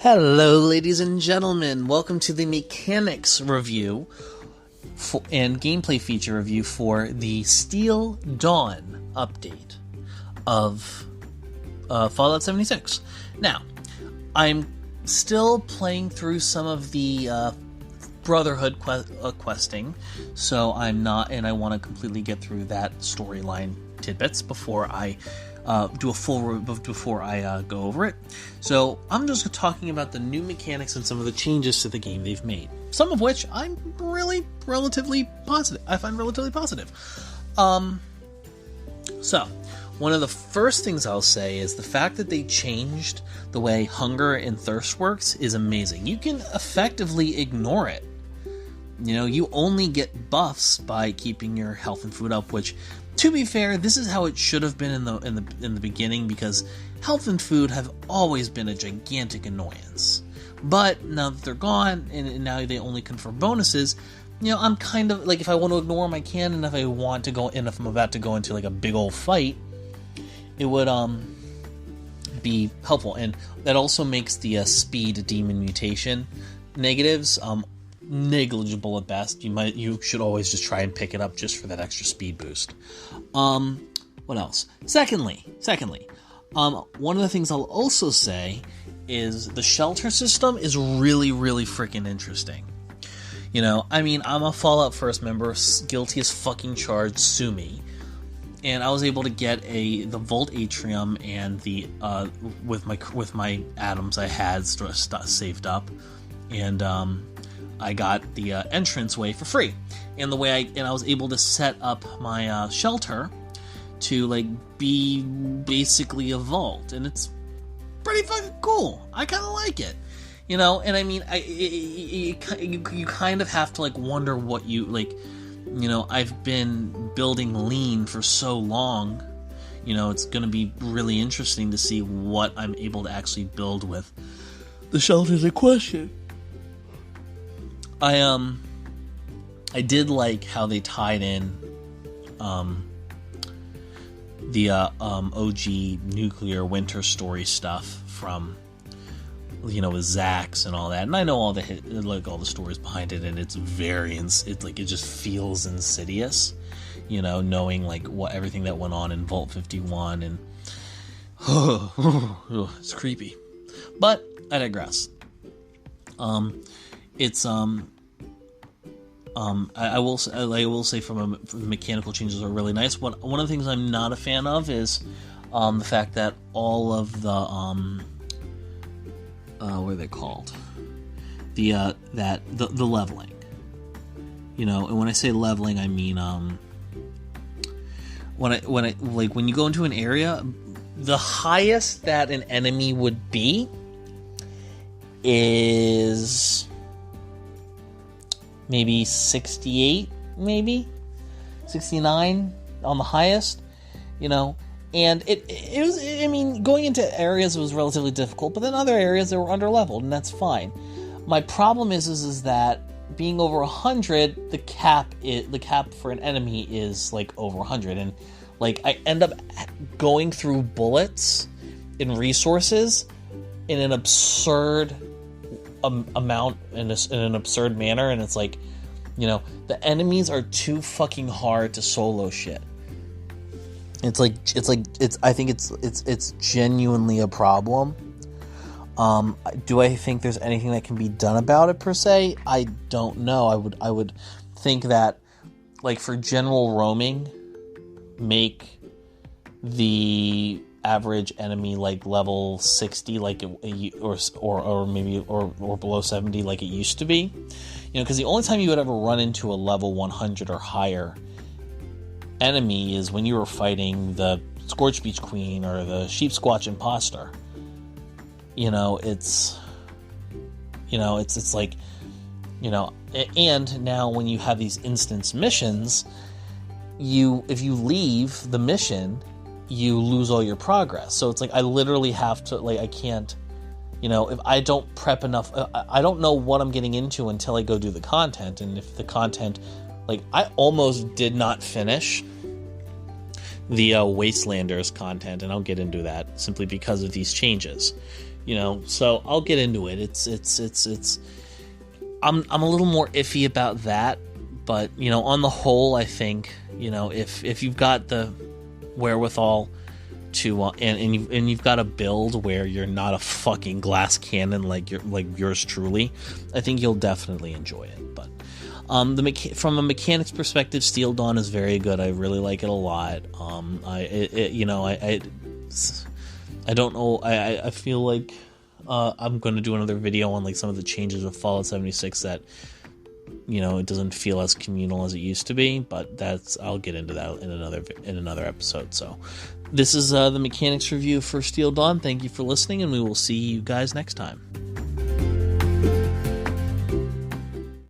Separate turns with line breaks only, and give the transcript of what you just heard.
Hello, ladies and gentlemen. Welcome to the mechanics review and gameplay feature review for the Steel Dawn update of Fallout 76. Now, I'm still playing through some of the Brotherhood questing, so I'm not, and I want to completely get through that storyline tidbits before I before I go over it. So I'm just talking about the new mechanics and some of the changes to the game they've made. Some of which I'm really relatively positive. I find relatively positive. So one of the first things I'll say is the fact that they changed the way hunger and thirst works is amazing. You can effectively ignore it. You know, you only get buffs by keeping your health and food up, which, to be fair, this is how it should have been in the beginning, because health and food have always been a gigantic annoyance. But now that they're gone and now they only confer bonuses, you know, I'm kind of like, if I want to ignore them, I can, and if I want to go, and if I'm about to go into like a big old fight, it would be helpful. And that also makes the speed demon mutation negatives negligible at best. You should always just try and pick it up just for that extra speed boost. What else? Secondly, one of the things I'll also say is the shelter system is really freaking interesting. You know, I mean, I'm a Fallout First member, guilty as fucking charged, sue me. And I was able to get the Vault Atrium and the with my atoms I had saved up, and I got the entranceway for free, and I was able to set up my shelter to like be basically a vault, and it's pretty fucking cool. I kind of like it, you know. And I mean, you kind of have to like wonder what you like. You know, I've been building lean for so long. You know, it's going to be really interesting to see what I'm able to actually build with the shelters in question. I did like how they tied in the OG nuclear winter story stuff from, you know, with Zax and all that. And I know all the stories behind it, and it's it just feels insidious, you know, knowing like everything that went on in Vault 51, and it's creepy. But I digress. I will say from mechanical changes are really nice. One of the things I'm not a fan of is the fact that all of the what are they called? The leveling. You know, and when I say leveling, I mean when you go into an area, the highest that an enemy would be is maybe 68, maybe 69 on the highest, you know. And it was, I mean, going into areas was relatively difficult, but then other areas that were underleveled, and that's fine. My problem is that being over 100, the cap for an enemy is like over 100, and like I end up going through bullets and resources in an absurd amount, in an absurd manner, and it's like, you know, the enemies are too fucking hard to solo shit. I think it's genuinely a problem. Do I think there's anything that can be done about it per se? I don't know. I would think that, like, for general roaming, make the average enemy like level 60, like or maybe below 70, like it used to be. You know, because the only time you would ever run into a level 100 or higher enemy is when you were fighting the Scorch Beach Queen or the Sheep Squatch Imposter. You know, it's like, you know, and now when you have these instance missions, if you leave the mission, you lose all your progress. So it's like I literally have to, like, I can't, you know, if I don't prep enough, I don't know what I'm getting into until I go do the content. And if the content, like, I almost did not finish the Wastelanders content, and I'll get into that simply because of these changes. You know, so I'll get into it. I'm a little more iffy about that, but, you know, on the whole, I think, you know, if you've got the wherewithal to and you've got a build where you're not a fucking glass cannon like yours truly, I think you'll definitely enjoy it. But from a mechanics perspective, Steel Dawn is very good. I really like it a lot. I don't know. I feel like I'm going to do another video on like some of the changes of Fallout 76 that, you know, it doesn't feel as communal as it used to be, but I'll get into that in another episode. So this is the mechanics review for Steel Dawn. Thank you for listening, and we will see you guys next time.